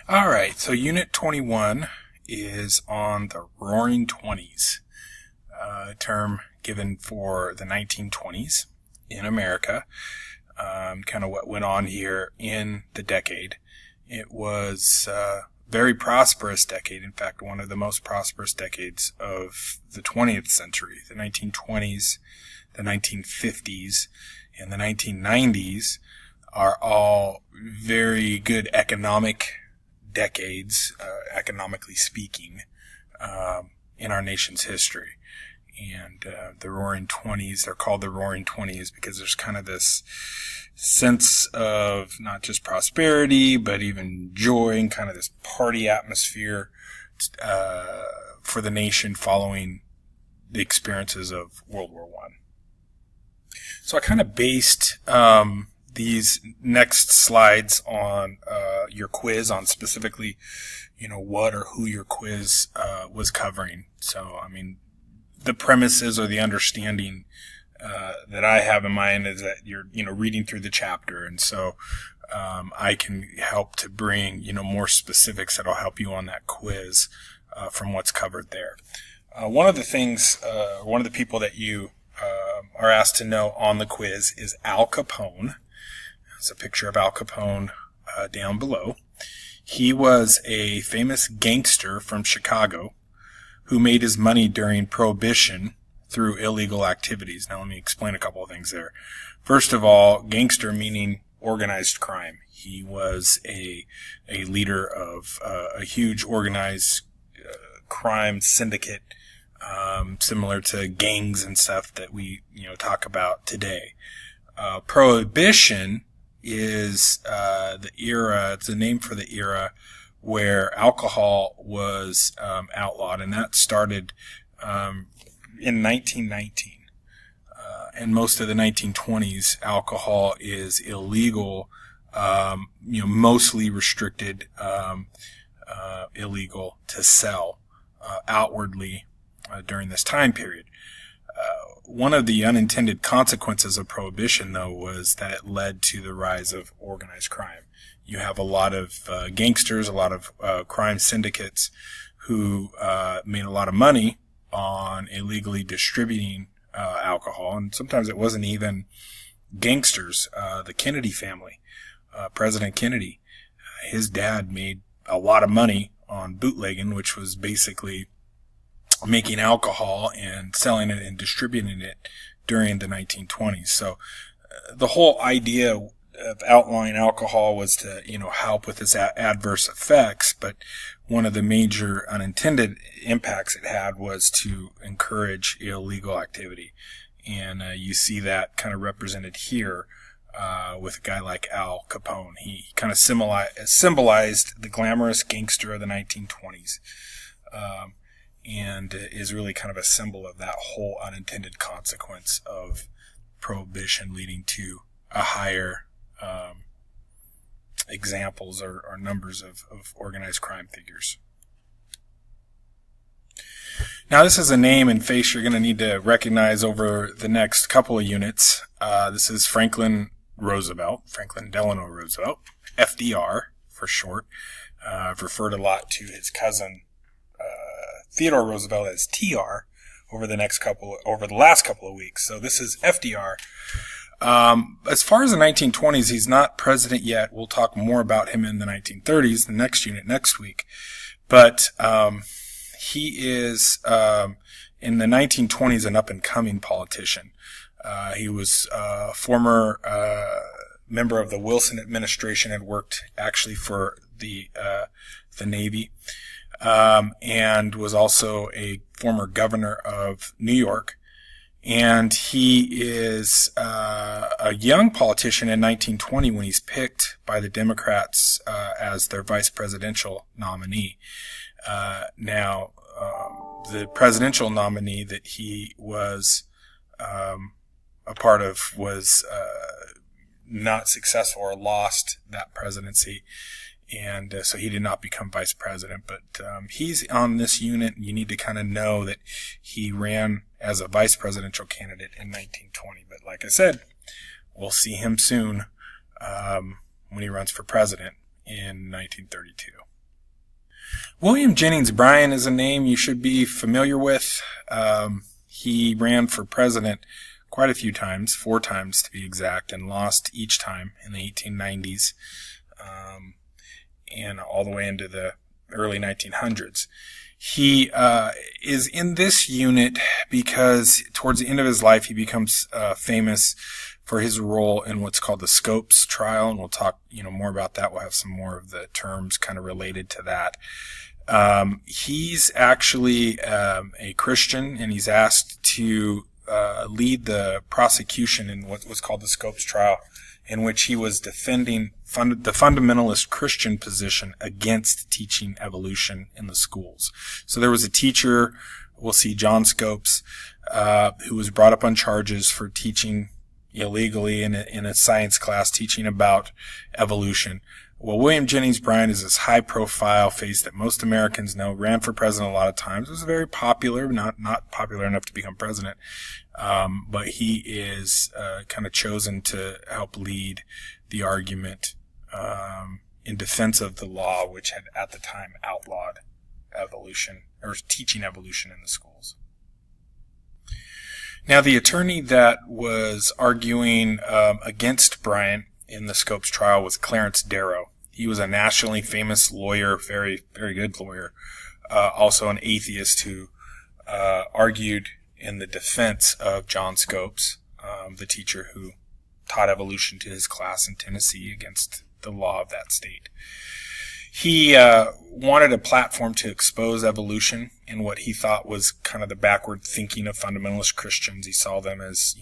All right, so Unit 21 is on the Roaring Twenties, a term given for the 1920s in America, kind of what went on here in the decade. It was a very prosperous decade, in fact, one of the most prosperous decades of the 20th century. The 1920s, the 1950s, and the 1990s are all very good economic decades, economically speaking, in our nation's history. And the Roaring Twenties, they're called the Roaring Twenties because there's kind of this sense of not just prosperity, but even joy and kind of this party atmosphere for the nation following the experiences of World War I. So I kind of based these next slides on your quiz, on specifically, what or who your quiz was covering. So, the premises or the understanding that I have in mind is that you're, reading through the chapter, and so I can help to bring, more specifics that'll help you on that quiz from what's covered there. One of the things, one of the people that you are asked to know on the quiz is Al Capone. There's a picture of Al Capone down below. He was a famous gangster from Chicago who made his money during Prohibition through illegal activities. Now let me explain a couple of things there. First of all, gangster meaning organized crime. He was a leader of a huge organized crime syndicate, similar to gangs and stuff that we talk about today. Prohibition is the era, it's a name for the era where alcohol was outlawed, and that started in 1919. And most of the 1920s, alcohol is illegal, mostly restricted, illegal to sell outwardly during this time period. One of the unintended consequences of Prohibition, though, was that it led to the rise of organized crime. You have a lot of gangsters, a lot of crime syndicates who made a lot of money on illegally distributing alcohol, and sometimes it wasn't even gangsters. The Kennedy family, President Kennedy, his dad made a lot of money on bootlegging, which was basically making alcohol and selling it and distributing it during the 1920s. So the whole idea of outlawing alcohol was to, help with its adverse effects, but one of the major unintended impacts it had was to encourage illegal activity. And you see that kind of represented here with a guy like Al Capone. He kind of symbolized the glamorous gangster of the 1920s. And is really kind of a symbol of that whole unintended consequence of Prohibition leading to a higher examples or numbers of organized crime figures. Now, this is a name and face you're going to need to recognize over the next couple of units. This is Franklin Delano Roosevelt, FDR for short. I've referred a lot to his cousin Theodore Roosevelt as TR over the last couple of weeks. So this is FDR. As far as the 1920s, he's not president yet. We'll talk more about him in the 1930s, the next unit next week. But he is in the 1920s an up-and-coming politician. He was a former member of the Wilson administration, had worked actually for the Navy. And was also a former governor of New York. And he is a young politician in 1920 when he's picked by the Democrats as their vice presidential nominee. Now, the presidential nominee that he was a part of was not successful or lost that presidency. And so he did not become vice president, but he's on this unit. You need to kind of know that he ran as a vice presidential candidate in 1920. But like I said, we'll see him soon when he runs for president in 1932. William Jennings Bryan is a name you should be familiar with. He ran for president quite a few times, 4 times to be exact, and lost each time in the 1890s and all the way into the early 1900s. He is in this unit because towards the end of his life he becomes famous for his role in what's called the Scopes trial, and we'll talk more about that. We'll have some more of the terms kind of related to that. He's actually a Christian, and he's asked to lead the prosecution in what was called the Scopes trial, in which he was defending the fundamentalist Christian position against teaching evolution in the schools. So there was a teacher, we'll see John Scopes, who was brought up on charges for teaching illegally in a science class, teaching about evolution. Well, William Jennings Bryan is this high-profile face that most Americans know, ran for president a lot of times, was very popular, not popular enough to become president, but he is kind of chosen to help lead the argument in defense of the law, which had at the time outlawed evolution, or teaching evolution in the schools. Now, the attorney that was arguing against Bryan in the Scopes trial was Clarence Darrow. He was a nationally famous lawyer, very, very good lawyer, also an atheist who argued in the defense of John Scopes, the teacher who taught evolution to his class in Tennessee against the law of that state. He wanted a platform to expose evolution in what he thought was kind of the backward thinking of fundamentalist Christians. He saw them as,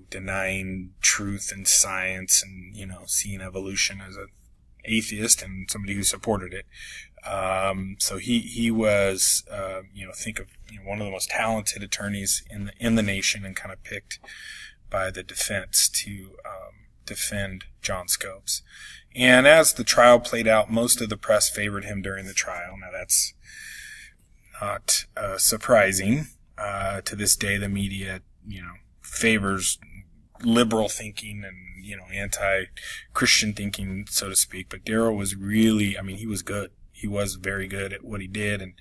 denying truth and science and, seeing evolution as an atheist and somebody who supported it. So he was, think of one of the most talented attorneys in the nation, and kind of picked by the defense to defend John Scopes. And as the trial played out, most of the press favored him during the trial. Now that's not surprising. To this day, the media, favors liberal thinking and, anti-Christian thinking, so to speak. But Darrow was really, he was good. He was very good at what he did, and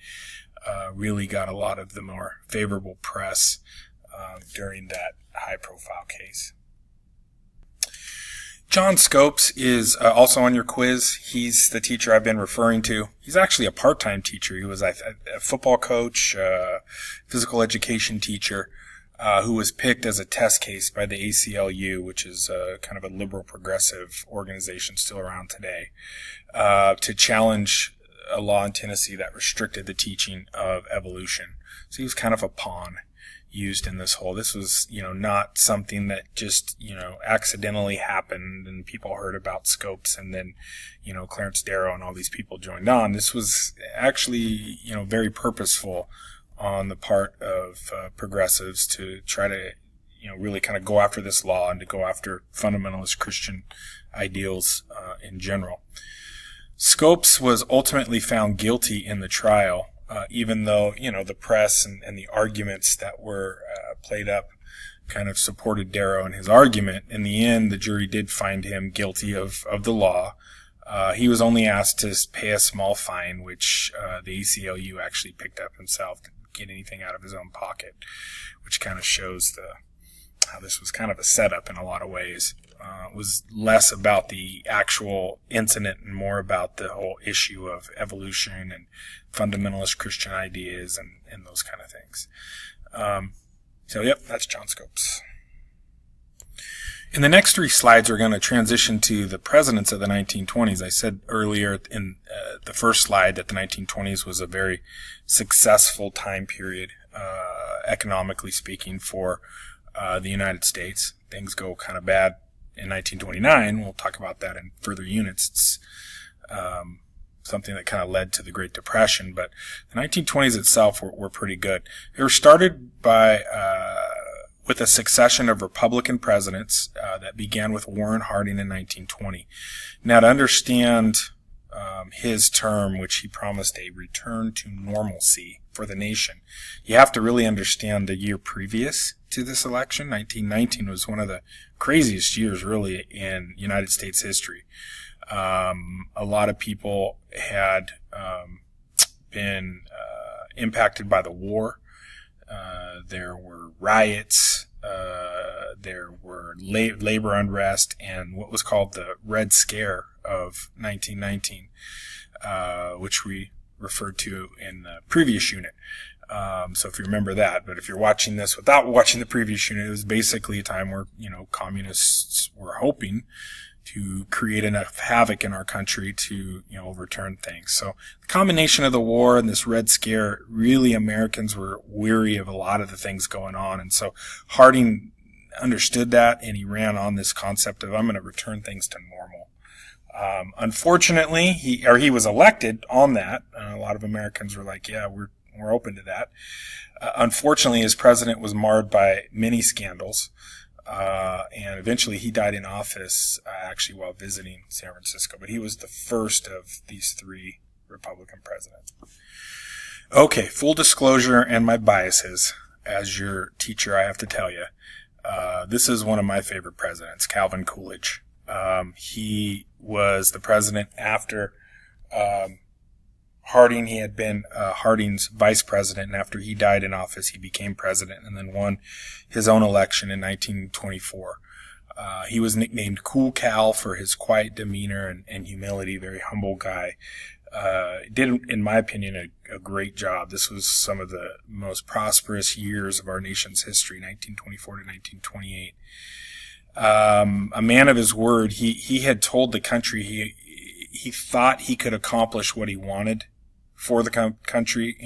really got a lot of the more favorable press during that high-profile case. John Scopes is also on your quiz. He's the teacher I've been referring to. He's actually a part-time teacher. He was a football coach, physical education teacher, who was picked as a test case by the ACLU, which is kind of a liberal progressive organization still around today, to challenge a law in Tennessee that restricted the teaching of evolution. So he was kind of a pawn used in this whole. This was, not something that just, accidentally happened and people heard about Scopes and then, Clarence Darrow and all these people joined on. This was actually, very purposeful on the part of progressives to try to, really kind of go after this law and to go after fundamentalist Christian ideals in general. Scopes was ultimately found guilty in the trial, even though, the press and the arguments that were played up kind of supported Darrow in his argument. In the end, the jury did find him guilty of the law. He was only asked to pay a small fine, which the ACLU actually picked up himself, didn't get anything out of his own pocket, which kind of shows how this was kind of a setup in a lot of ways. It was less about the actual incident and more about the whole issue of evolution and fundamentalist Christian ideas and those kind of things. That's John Scopes. In the next 3 slides, we're going to transition to the presidents of the 1920s. I said earlier in the first slide that the 1920s was a very successful time period, economically speaking, for the United States. Things go kind of bad in 1929. We'll talk about that in further units. It's something that kind of led to the Great Depression, but the 1920s itself were pretty good. They were started with a succession of Republican presidents that began with Warren Harding in 1920. Now, to understand his term, which he promised a return to normalcy for the nation, you have to really understand the year previous to this election. 1919 was one of the craziest years, really, in United States history. A lot of people had been impacted by the war. There were riots. There were labor unrest and what was called the Red Scare of 1919, which we referred to in the previous unit. So if you remember that, but if you're watching this without watching the previous unit, it was basically a time where, communists were hoping to create enough havoc in our country to, overturn things. So the combination of the war and this Red Scare, really Americans were weary of a lot of the things going on. And so Harding understood that, and he ran on this concept of, I'm going to return things to normal. Unfortunately, he was elected on that. A lot of Americans were like, yeah, we're open to that. Unfortunately, his president was marred by many scandals. And eventually he died in office, actually while visiting San Francisco. But he was the first of these three Republican presidents. Okay, full disclosure and my biases. As your teacher, I have to tell you, this is one of my favorite presidents, Calvin Coolidge. He was the president after Harding. He had been Harding's vice president, and after he died in office, he became president and then won his own election in 1924. He was nicknamed Cool Cal for his quiet demeanor and humility, very humble guy. Did, in my opinion, a great job. This was some of the most prosperous years of our nation's history, 1924 to 1928. A man of his word, he had told the country he thought he could accomplish what he wanted for the country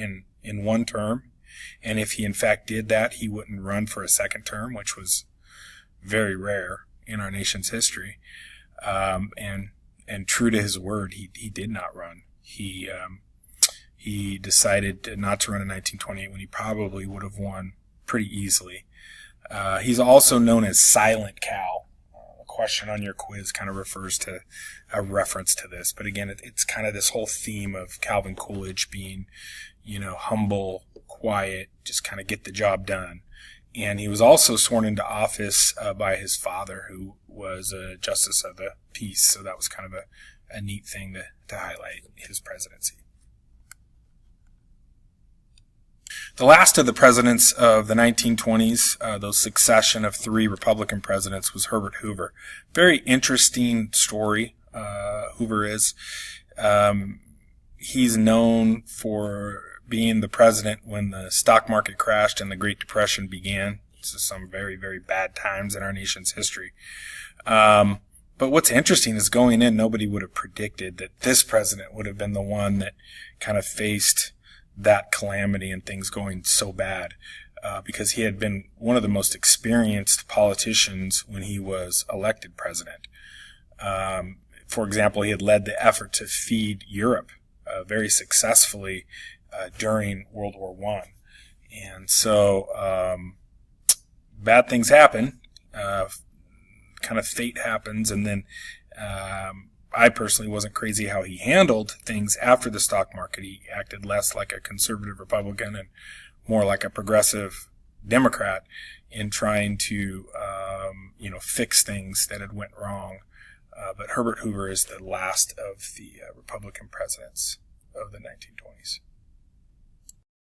in one term. And if he in fact did that, he wouldn't run for a second term, which was very rare in our nation's history. And true to his word, he did not run. He decided not to run in 1928 when he probably would have won pretty easily. He's also known as Silent Cal. A question on your quiz kind of refers to a reference to this. But again, it's kind of this whole theme of Calvin Coolidge being, humble, quiet, just kind of get the job done. And he was also sworn into office by his father, who was a justice of the peace. So that was kind of a neat thing to highlight his presidency. The last of the presidents of the 1920s, those succession of three Republican presidents, was Herbert Hoover. Very interesting story, Hoover is. He's known for being the president when the stock market crashed and the Great Depression began. So some very, very bad times in our nation's history. But what's interesting is going in, nobody would have predicted that this president would have been the one that kind of faced that calamity and things going so bad, because he had been one of the most experienced politicians when he was elected president. For example, he had led the effort to feed Europe very successfully during World War I. And so bad things happen, kind of fate happens, and then I personally wasn't crazy how he handled things after the stock market. He acted less like a conservative Republican and more like a progressive Democrat in trying to, fix things that had went wrong. But Herbert Hoover is the last of the Republican presidents of the 1920s.